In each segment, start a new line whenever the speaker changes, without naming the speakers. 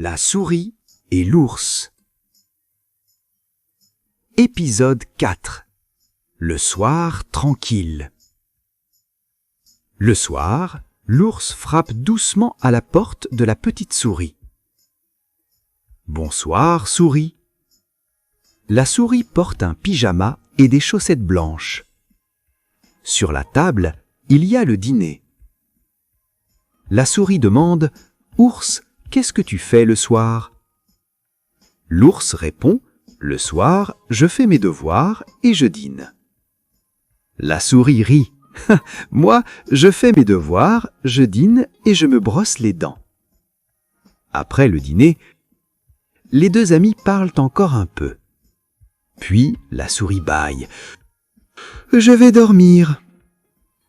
La souris et l'ours. Épisode 4. Le soir tranquille. Le soir, l'ours frappe doucement à la porte de la petite souris. Bonsoir, souris. La souris porte un pyjama et des chaussettes blanches. Sur la table, il y a le dîner. La souris demande « Ours, qu'est-ce que tu fais le soir ?» L'ours répond « Le soir, je fais mes devoirs et je dîne. » La souris rit « Moi, je fais mes devoirs, je dîne et je me brosse les dents. » Après le dîner, les deux amis parlent encore un peu. Puis la souris bâille « Je vais dormir. »«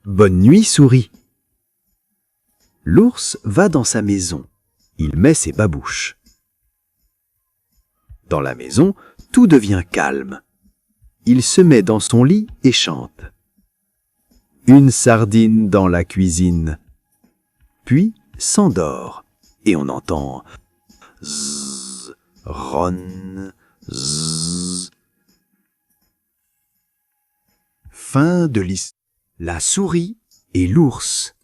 Bonne nuit, souris. » L'ours va dans sa maison. Il met ses babouches. Dans la maison, tout devient calme. Il se met dans son lit et chante. Une sardine dans la cuisine. Puis s'endort et on entend zzz, ron, zzz. Fin de l'histoire. La souris et l'ours.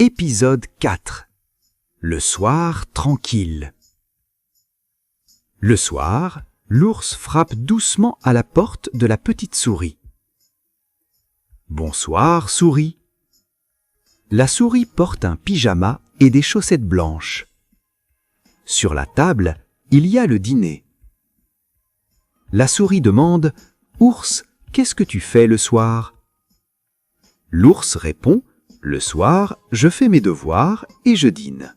Épisode 4. Le soir tranquille. Le soir, l'ours frappe doucement à la porte de la petite souris. Bonsoir, souris. La souris porte un pyjama et des chaussettes blanches. Sur la table, il y a le dîner. La souris demande « Ours, qu'est-ce que tu fais le soir ?» L'ours répond « Le soir, je fais mes devoirs et je dîne. »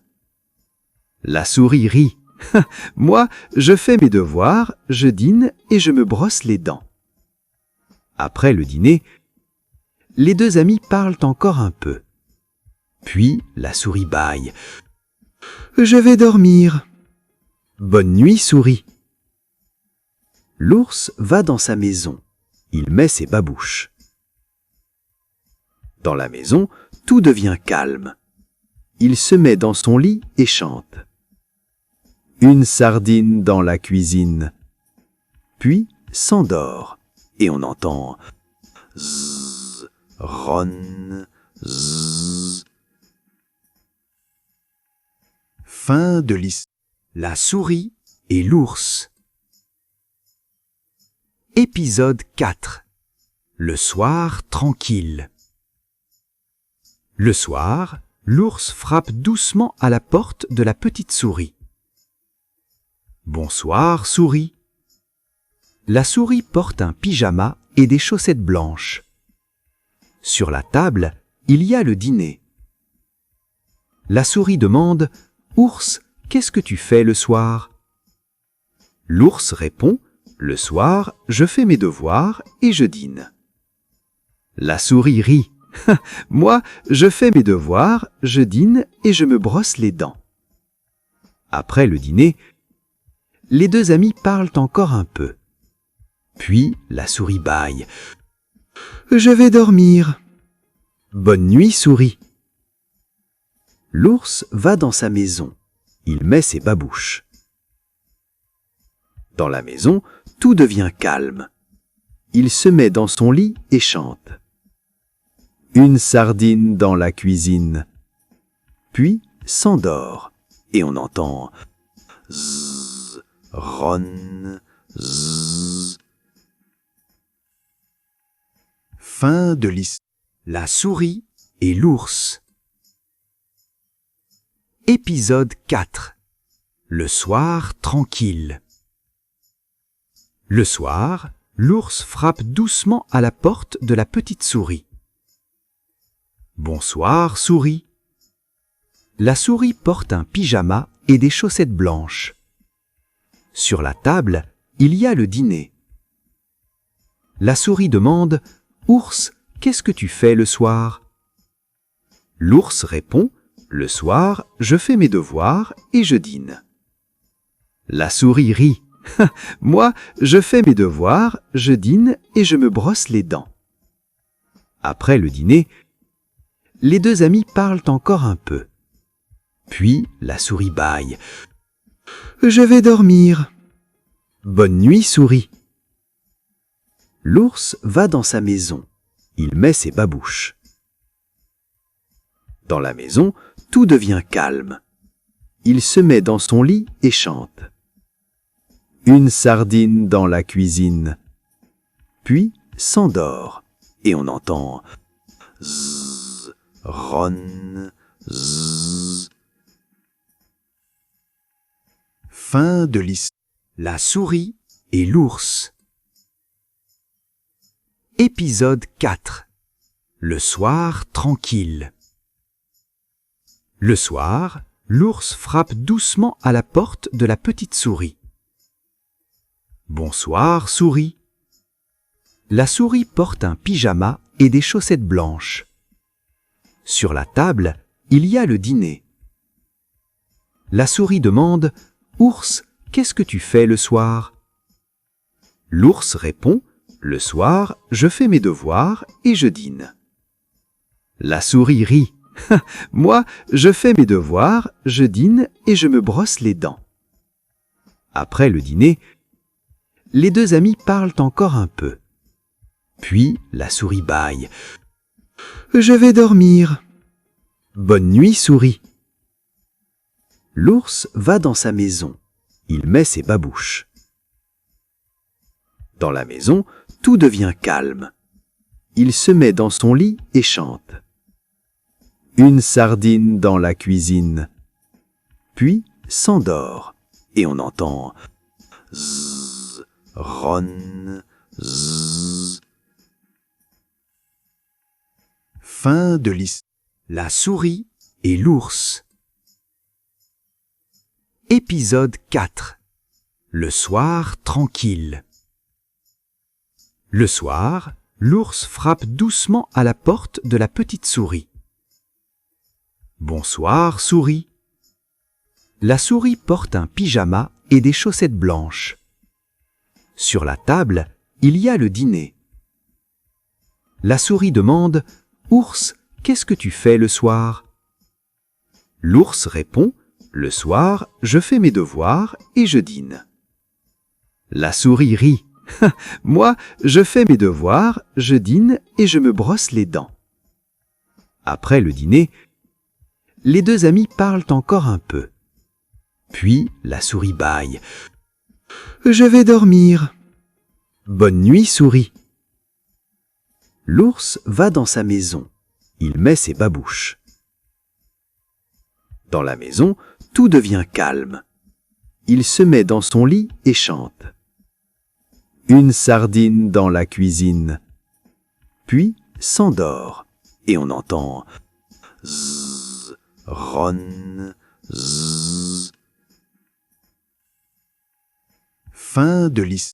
La souris rit « Moi, je fais mes devoirs, je dîne et je me brosse les dents. » Après le dîner, les deux amis parlent encore un peu. Puis la souris bâille « Je vais dormir. »« Bonne nuit, souris. » L'ours va dans sa maison. Il met ses babouches. Dans la maison, tout devient calme. Il se met dans son lit et chante. Une sardine dans la cuisine. Puis s'endort et on entend zzz, ron, zzz. Fin de l'histoire. La souris et l'ours. Épisode 4. Le soir tranquille. Le soir, l'ours frappe doucement à la porte de la petite souris. Bonsoir, souris. La souris porte un pyjama et des chaussettes blanches. Sur la table, il y a le dîner. La souris demande « Ours, qu'est-ce que tu fais le soir ?» L'ours répond « Le soir, je fais mes devoirs et je dîne. » La souris rit « Moi, je fais mes devoirs, je dîne et je me brosse les dents. » Après le dîner, les deux amis parlent encore un peu. Puis la souris bâille « Je vais dormir. »« Bonne nuit, souris. » L'ours va dans sa maison. Il met ses babouches. Dans la maison, tout devient calme. Il se met dans son lit et chante. Une sardine dans la cuisine. Puis s'endort et on entend zzz, ron, zzz. Fin de l'histoire. La souris et l'ours. Épisode 4. Le soir tranquille. Le soir, l'ours frappe doucement à la porte de la petite souris. Bonsoir, souris. La souris porte un pyjama et des chaussettes blanches. Sur la table, il y a le dîner. La souris demande « Ours, qu'est-ce que tu fais le soir ?» L'ours répond « Le soir, je fais mes devoirs et je dîne. » La souris rit « Moi, je fais mes devoirs, je dîne et je me brosse les dents. » Après le dîner, les deux amis parlent encore un peu. Puis la souris bâille. Je vais dormir. Bonne nuit, souris. L'ours va dans sa maison. Il met ses babouches. Dans la maison, tout devient calme. Il se met dans son lit et chante. Une sardine dans la cuisine. Puis s'endort et on entend zzz, ron, zzz. Fin de l'histoire. La souris et l'ours. Épisode 4. Le soir tranquille. Le soir, l'ours frappe doucement à la porte de la petite souris. Bonsoir, souris. La souris porte un pyjama et des chaussettes blanches. Sur la table, il y a le dîner. La souris demande « Ours, qu'est-ce que tu fais le soir ?» L'ours répond « Le soir, je fais mes devoirs et je dîne. » La souris rit. « Moi, je fais mes devoirs, je dîne et je me brosse les dents. » Après le dîner, les deux amis parlent encore un peu. Puis la souris bâille. « Je vais dormir. » Bonne nuit, souris. L'ours va dans sa maison. Il met ses babouches. Dans la maison, tout devient calme. Il se met dans son lit et chante. Une sardine dans la cuisine. Puis s'endort et on entend zzz, ron, zzz. Fin de l'histoire. La souris et l'ours. Épisode 4. Le soir tranquille. Le soir, l'ours frappe doucement à la porte de la petite souris. Bonsoir, souris. La souris porte un pyjama et des chaussettes blanches. Sur la table, il y a le dîner. La souris demande « Ours, qu'est-ce que tu fais le soir ?» L'ours répond « Le soir, je fais mes devoirs et je dîne. » La souris rit. « Moi, je fais mes devoirs, je dîne et je me brosse les dents. » Après le dîner, les deux amis parlent encore un peu. Puis la souris bâille. « Je vais dormir. » Bonne nuit, souris. L'ours va dans sa maison. Il met ses babouches. Dans la maison, tout devient calme. Il se met dans son lit et chante. Une sardine dans la cuisine. Puis s'endort et on entend zzz, ron, zzz. Fin de l'histoire.